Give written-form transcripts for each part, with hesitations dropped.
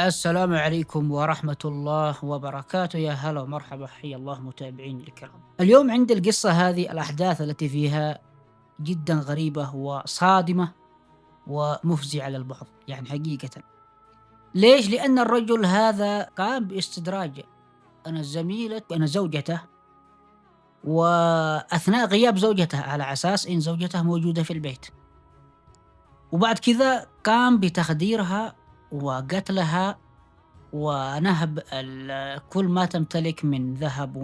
السلام عليكم ورحمة الله وبركاته، يا هلا ومرحبا، حيا الله متابعين الكرام. اليوم عندي القصة هذه، الأحداث التي فيها جدا غريبة وصادمة ومفزعة للبعض، يعني حقيقة. ليش؟ لأن الرجل هذا قام باستدراج أنا زوجته، وأثناء غياب زوجته على أساس إن زوجته موجودة في البيت، وبعد كذا قام بتخديرها وقتلها ونهب كل ما تمتلك من ذهب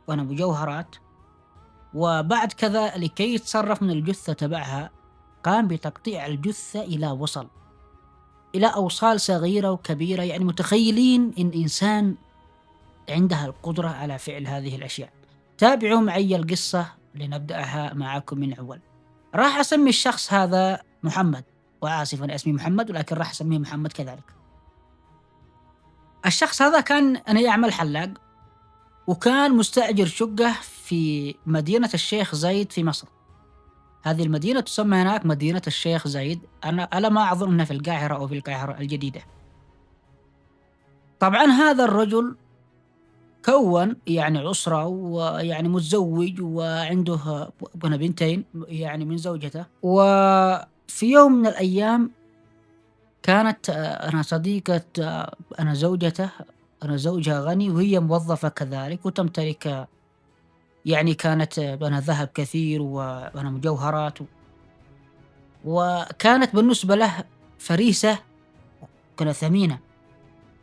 ومجوهرات. وبعد كذا لكي يتصرف من الجثة تبعها قام بتقطيع الجثة إلى أوصال صغيرة وكبيرة، يعني متخيلين إن إنسان عندها القدرة على فعل هذه الأشياء. تابعوا معي القصة لنبدأها معكم من أول. راح أسمي الشخص هذا محمد، وآسف أنا اسمي محمد ولكن راح أسميه محمد كذلك. الشخص هذا أنا يعمل حلاق، وكان مستأجر شقة في مدينة الشيخ زايد في مصر. هذه المدينة تسمى هناك مدينة الشيخ زايد، أنا على ما أظن أنها في القاهرة أو في القاهرة الجديدة. طبعا هذا الرجل كون يعني أسرة، ويعني متزوج وعنده بنتين يعني من زوجته. وفي يوم من الأيام كانت أنا صديقة أنا زوجته، أنا زوجها غني وهي موظفة كذلك وتمتلك، يعني كانت أنا ذهب كثير وأنا مجوهرات، وكانت بالنسبة له فريسة، كانت ثمينة،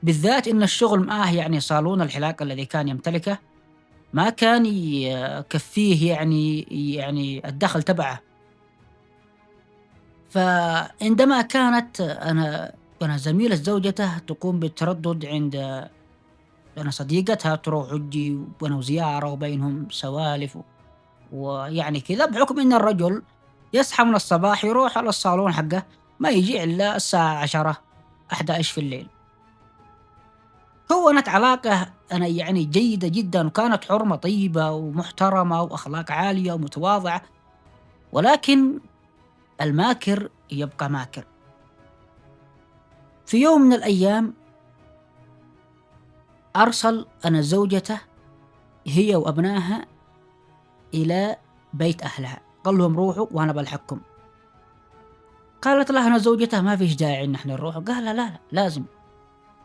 بالذات إن الشغل معه يعني صالون الحلاقة الذي كان يمتلكه ما كان يكفيه يعني الدخل تبعه. فعندما كانت أنا زميلة زوجته تقوم بالتردد عند أنا صديقتها، تروح وتجي وأنا وزيارة وبينهم سوالف ويعني كذا، بحكم إن الرجل يصحى من الصباح يروح على الصالون حقه، ما يجي إلا الساعة 10 11 في الليل. كونت علاقة أنا يعني جيدة جدا، وكانت حرمة طيبة ومحترمة وأخلاق عالية ومتواضعة، ولكن الماكر يبقى ماكر. في يوم من الأيام أرسل أنا زوجته هي وأبنائها إلى بيت أهلها، قال لهم روحوا وأنا بلحقكم. قالت له أنا زوجته ما فيش داعي إن إحنا نروح. قال لا لا لا، لازم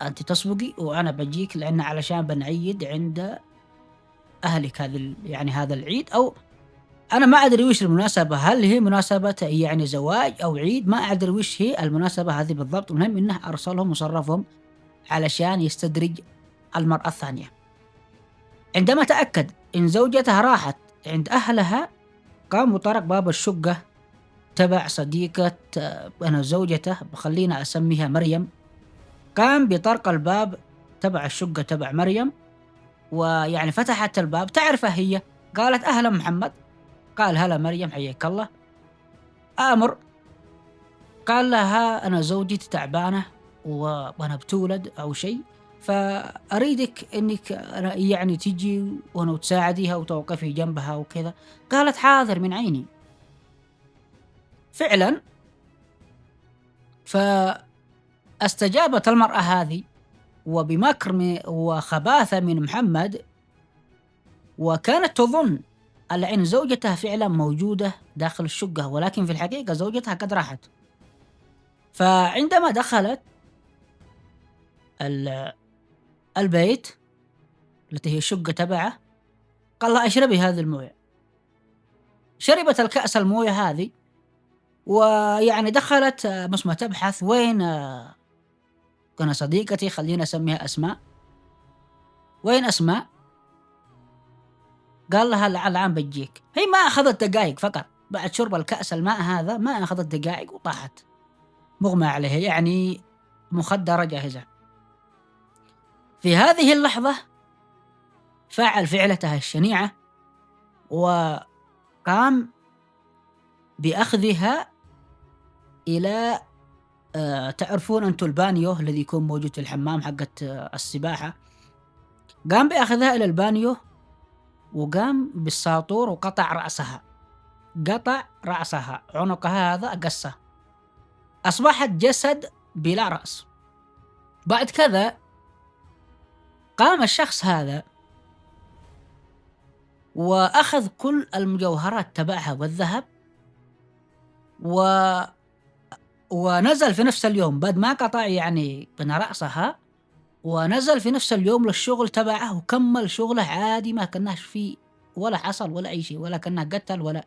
أنتِ تصبُقي وأنا باجيك، لإن علشان بنعيّد عند أهلِك يعني هذا العيد، أو أنا ما أدري وش المناسبة، هل هي مناسبة يعني زواج أو عيد، ما أدري وش هي المناسبة هذه بالضبط. المهم إنه أرسلهم وصرّفهم علشان يستدرج المرأة الثانية. عندما تأكد إن زوجته راحت عند أهلها، قام وطرق باب الشقة تبع صديقة أنا زوجته، خلّينا أسميها مريم. قام بطرق الباب تبع الشقة تبع مريم، ويعني فتحت الباب تعرفه هي، قالت أهلا محمد. قال هلا مريم حياك الله، آمر. قال لها أنا زوجتي تعبانة وأنا بتولد أو شيء، فأريدك إنك يعني تجي وتساعديها وتوقفي جنبها وكذا. قالت حاضر من عيني. فعلا فاستجابت المرأة هذه، وبمكر وخباثة من محمد، وكانت تظن أن زوجتها فعلا موجودة داخل الشقة، ولكن في الحقيقة زوجتها قد راحت. فعندما دخلت البيت التي هي الشقة تبعه، قال لها اشربي هذه الموية. شربت الكأس الموية هذه، ويعني دخلت مسمى تبحث وين كان صديقتي، خلينا أسميها أسماء، وين أسماء. قال لها الآن بتجيك. هي ما أخذت دقائق، فقط بعد شرب الكأس الماء هذا ما أخذت دقائق وطاحت مغمى عليها، يعني مخدرة جاهزة. في هذه اللحظة فعل فعلته الشنيعة، وقام بأخذها إلى تعرفون أنتم البانيو الذي يكون موجود في الحمام حقت السباحة. قام بأخذها إلى البانيو، وقام بالساطور وقطع رأسها، قطع رأسها، عنقها هذا قصه، أصبحت جسد بلا رأس. بعد كذا قام الشخص هذا وأخذ كل المجوهرات تبعها والذهب و... ونزل في نفس اليوم، بعد ما قطع يعني بين رأسها، ونزل في نفس اليوم للشغل تبعه وكمل شغله عادي، ما كناش فيه ولا حصل ولا أي شيء، ولا كنا قتل ولا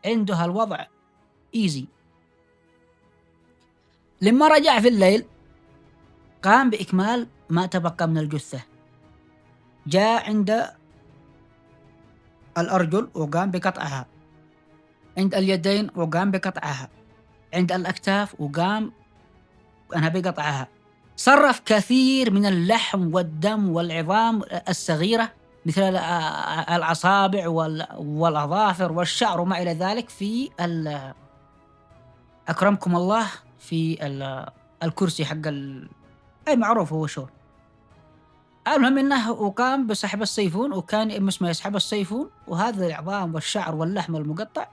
عنده هالوضع إيزي. لما رجع في الليل قام بإكمال ما تبقى من الجثة، جاء عند الأرجل وقام بقطعها، عند اليدين وقام بقطعها، عند الأكتاف وقام أنا بقطعها. صرف كثير من اللحم والدم والعظام الصغيرة مثل الأصابع والأظافر والشعر وما إلى ذلك في أكرمكم الله في الكرسي حق أي معروف هو شو. المهم إنه وقام بسحب السيفون، وكان اسمه يسحب السيفون، وهذا العظام والشعر واللحم المقطع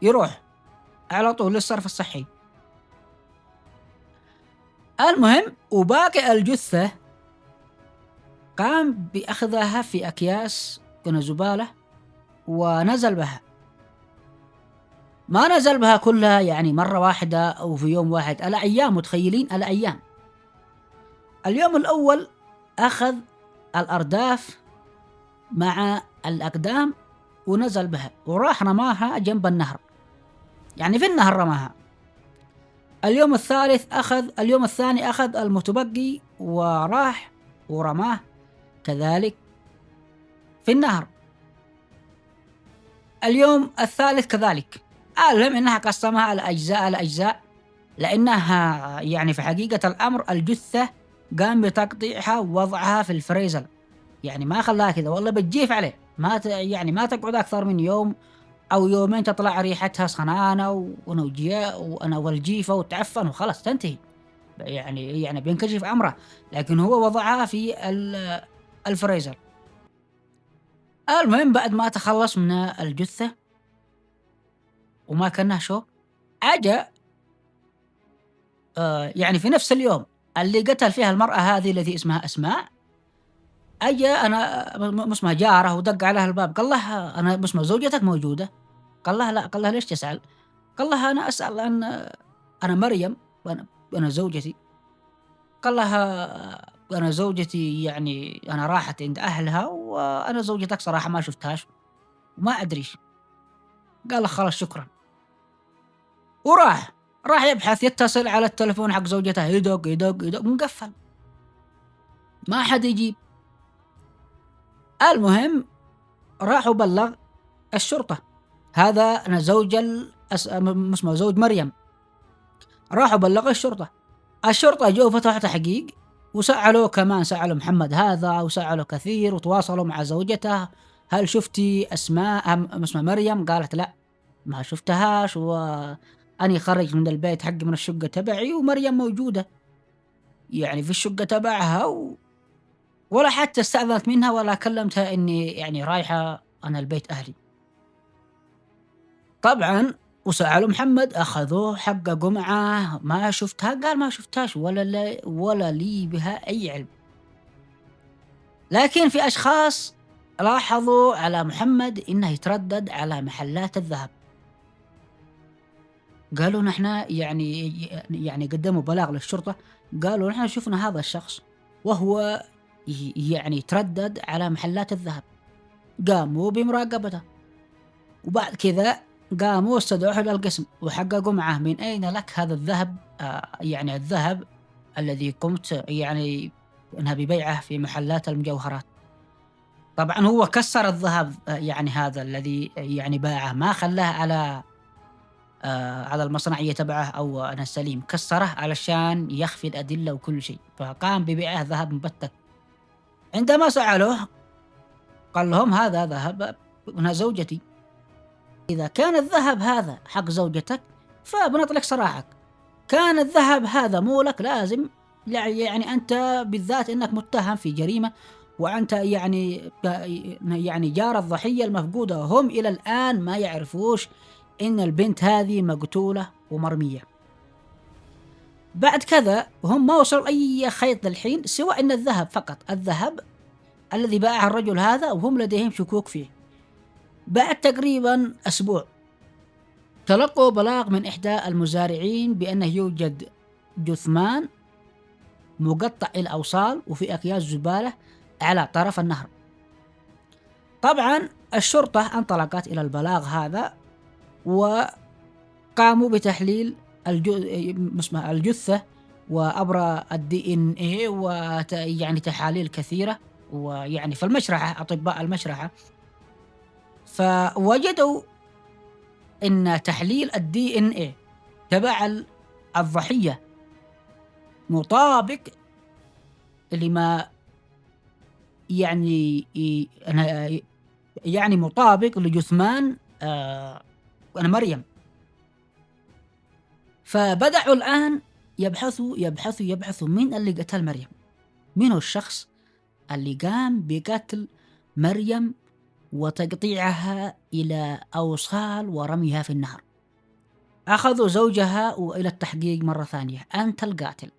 يروح على طول للصرف الصحي. المهم وباقي الجثة قام بأخذها في أكياس كنا زبالة ونزل بها. ما نزل بها كلها يعني مرة واحدة أو في يوم واحد، على أيام، متخيلين على أيام. اليوم الأول أخذ الأرداف مع الأقدام ونزل بها وراح رماها جنب النهر، يعني في النهر رماها. اليوم الثاني أخذ المتبقي وراح ورماه كذلك في النهر. اليوم الثالث كذلك. المهم إنها قسمها على أجزاء لأنها يعني في حقيقة الأمر الجثة قام بتقطيعها ووضعها في الفريزر، يعني ما خلاها كذا والله بتجيف عليه، يعني ما تقعد أكثر من يوم أو يومين تطلع ريحتها صنانة وأنا والجيفة وتعفن وخلاص تنتهي، يعني بينكشف أمره. لكن هو وضعها في الفريزر. المهم بعد ما تخلص من الجثة وما كانها شو، أجا يعني في نفس اليوم اللي قتل فيها المرأة هذه التي اسمها أسماء، أجا أنا اسمها جاره ودق عليها الباب، قال لها أنا اسمها زوجتك موجودة؟ قال لها لا. قال لها ليش تسأل؟ قال لها أنا أسأل أن أنا مريم وأنا زوجتي. قال لها أنا زوجتي يعني أنا راحت عند أهلها، وأنا زوجتك صراحة ما شفتهاش وما أدريش. قال له خلاص شكرا، راح يبحث، يتصل على التلفون حق زوجته، يدق مقفل، ما حد يجيب. المهم راح وبلغ الشرطة، هذا أنا زوج اسمه زوج مريم. راحوا بلغوا الشرطة جو فتحوا تحقيق وسألوا كمان، سألوا محمد هذا وسألوا كثير وتواصلوا مع زوجته، هل شفتي اسمها مريم؟ قالت لا ما شفتهاش، وأني خرج من البيت حقي من الشقة تبعي ومريم موجودة يعني في الشقة تبعها ولا حتى استأذنت منها ولا كلمتها إني يعني رايحة أنا البيت أهلي. طبعا وسألوا محمد، أخذوه حققوا معاه، ما شفتها؟ قال ما شفتهاش ولا لي بها أي علم. لكن في أشخاص لاحظوا على محمد إنه يتردد على محلات الذهب، قالوا نحن يعني قدموا بلاغ للشرطة، قالوا نحن شفنا هذا الشخص وهو يعني يتردد على محلات الذهب. قاموا بمراقبته، وبعد كذا قاموا استدعوه إلى القسم وحققوا معه من أين لك هذا الذهب، يعني الذهب الذي قمت يعني أنها ببيعه في محلات المجوهرات. طبعا هو كسر الذهب، يعني هذا الذي يعني باعه ما خلاه على المصنعية تبعه أو أنا السليم، كسره علشان يخفي الأدلة وكل شيء، فقام ببيعه ذهب مبتك. عندما سألوه قال لهم هذا ذهب من زوجتي، إذا كان الذهب هذا حق زوجتك فبنطلق سراحك، كان الذهب هذا مو لك لازم، يعني أنت بالذات أنك متهم في جريمة، وأنت يعني جار الضحية المفقودة، هم إلى الآن ما يعرفوش إن البنت هذه مقتولة ومرمية. بعد كذا هم ما وصلوا أي خيط للحين سوى أن الذهب فقط، الذهب الذي باعه الرجل هذا وهم لديهم شكوك فيه. بعد تقريبا أسبوع تلقوا بلاغ من إحدى المزارعين بأنه يوجد جثمان مقطع الأوصال وفي أكياس زبالة على طرف النهر. طبعا الشرطة انطلقت إلى البلاغ هذا وقاموا بتحليل الجثة وأبرى DNA ويعني تحاليل كثيرة، ويعني في المشرحة أطباء المشرحة فوجدوا إن تحليل DNA تبع الضحية مطابق لما يعني مطابق لجثمان أنا مريم. فبدأوا الآن يبحثوا مين اللي قتل مريم، مين هو الشخص اللي قام بقتل مريم وتقطيعها إلى أوصال ورميها في النهر. أخذوا زوجها وإلى التحقيق مرة ثانية، أنت القاتل.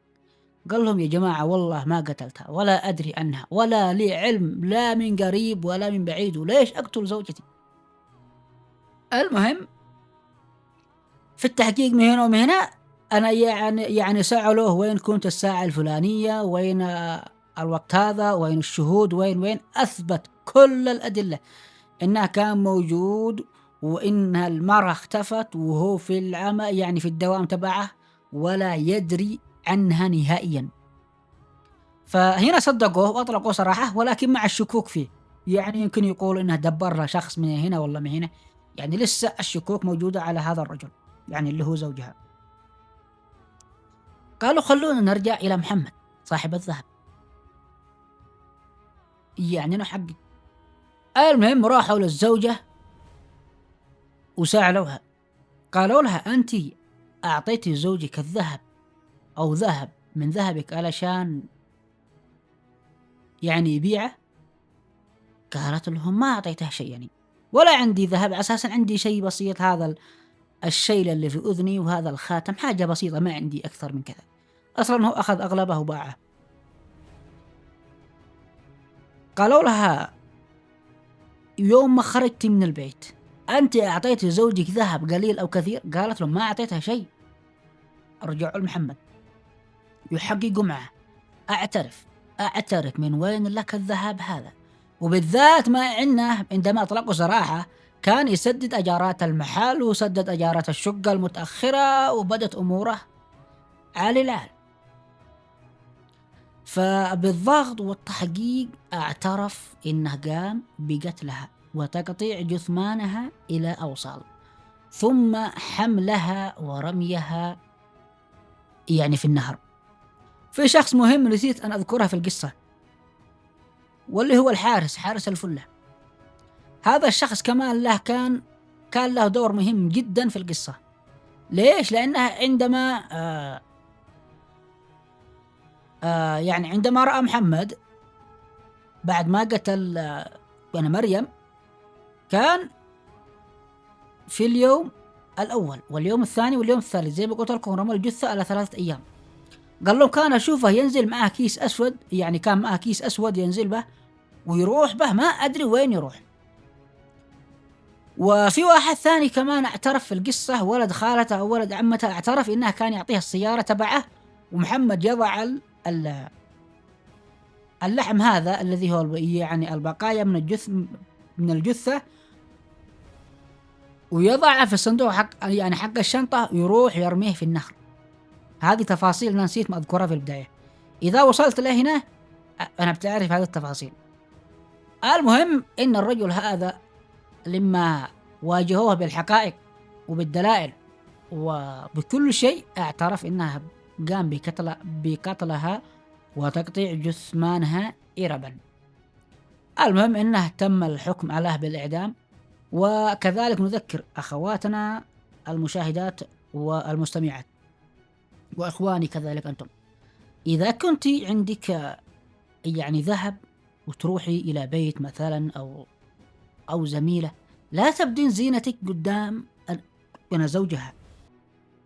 قال لهم يا جماعة والله ما قتلتها ولا أدري عنها ولا لي علم لا من قريب ولا من بعيد، وليش أقتل زوجتي؟ المهم في التحقيق من هنا ومن هنا أنا يعني سألوه وين كنت الساعة الفلانية، وين الوقت هذا، وين الشهود، وين أثبت كل الأدلة إنها كان موجود، وإن المرأة اختفت وهو في العمى يعني في الدوام تبعه ولا يدري عنها نهائيا. فهنا صدقوه وأطلقوا صراحة، ولكن مع الشكوك فيه، يعني يمكن يقول إنه دبر له شخص من هنا ولا من هنا، يعني لسه الشكوك موجودة على هذا الرجل يعني اللي هو زوجها. قالوا خلونا نرجع إلى محمد صاحب الذهب يعني نحقق. المهم راحوا للزوجة وسألوها، قالوا لها أنت أعطيتي زوجك الذهب أو ذهب من ذهبك علشان يعني يبيعه؟ قالت لهم ما أعطيته شيء يعني، ولا عندي ذهب، أساسا عندي شيء بسيط، هذا الشيل اللي في أذني وهذا الخاتم، حاجة بسيطة ما عندي أكثر من كذا، أصلا هو أخذ أغلبه وباعه. قالوا لها يوم ما خرجتي من البيت أنت أعطيتي زوجك ذهب قليل أو كثير؟ قالت لهم ما أعطيتها شيء. رجعوا لمحمد يحققوا معه، أعترف من وين لك الذهب هذا، وبالذات ما عنه عندما أطلقوا صراحة كان يسدد أجارات المحل وسدد أجارات الشقة المتأخرة وبدت أموره عالي العال. فبالضغط والتحقيق اعترف إنه قام بقتلها وتقطيع جثمانها إلى أوصال، ثم حملها ورميها يعني في النهر. في شخص مهم نسيت أن أذكرها في القصة، واللي هو حارس الفلة. هذا الشخص كمان له كان له دور مهم جدا في القصة. ليش؟ لأنه عندما يعني عندما رأى محمد بعد ما قتل مريم، كان في اليوم الأول واليوم الثاني واليوم الثالث زي ما قلت لكم رمى الجثة على 3 أيام. قال لهم كان أشوفه ينزل معه كيس أسود، يعني كان معه كيس أسود ينزل به ويروح به ما أدري وين يروح. وفي واحد ثاني كمان اعترف في القصة، ولد خالته أو ولد عمته، اعترف إنها كان يعطيها السيارة تبعه ومحمد يضع اللحم هذا الذي هو يعني البقايا من الجثة ويضعه في الصندوق حق الشنطة، يروح يرميه في النهر. هذه تفاصيل نسيت ما أذكرها في البداية، إذا وصلت لهنا أنا بتعرف هذه التفاصيل. المهم إن الرجل هذا لما واجهوه بالحقائق وبالدلائل وبكل شيء اعترف إنها قام بقتلها وتقطيع جثمانها إربا. المهم إنه تم الحكم عليه بالإعدام. وكذلك نذكر أخواتنا المشاهدات والمستمعات وإخواني كذلك أنتم، إذا كنت عندك يعني ذهب وتروحي إلى بيت مثلا أو زميلة، لا تبدين زينتك قدام زوجها،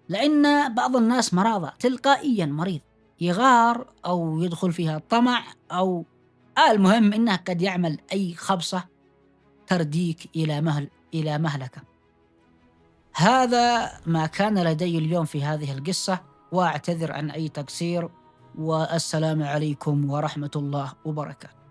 لأن بعض الناس مرضى تلقائيا، مريض يغار أو يدخل فيها طمع أو المهم إنه قد يعمل أي خبصة ترديك إلى مهلكة. هذا ما كان لدي اليوم في هذه القصة، وأعتذر عن أي تقصير، والسلام عليكم ورحمة الله وبركاته.